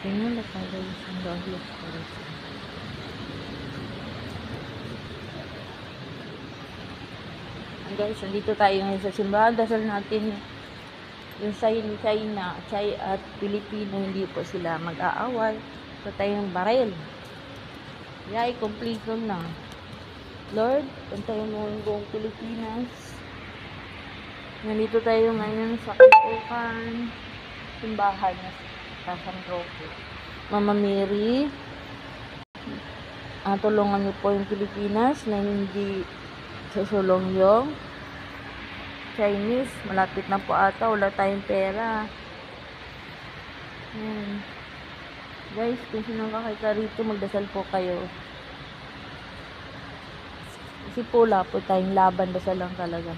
Tingnan na tayo isang dahil para sa guys, nandito tayo ngayon sa simbahan. Dasal natin yung China at Pilipino, hindi po sila mag-aaway. So tayong baril. Yay, kompleto na. Lord, pantayin mo yung buong Pilipinas. Nandito tayo ngayon sa Caloocan simbahan sa San Roque. Mama Mary, tulungan niyo po yung Pilipinas na hindi susulong yung Chinese. Malapit na po ata, wala tayong pera. Guys, kung sino kakita rito, magdasal po kayo. Kasi po wala po tayong laban, dasal lang talaga.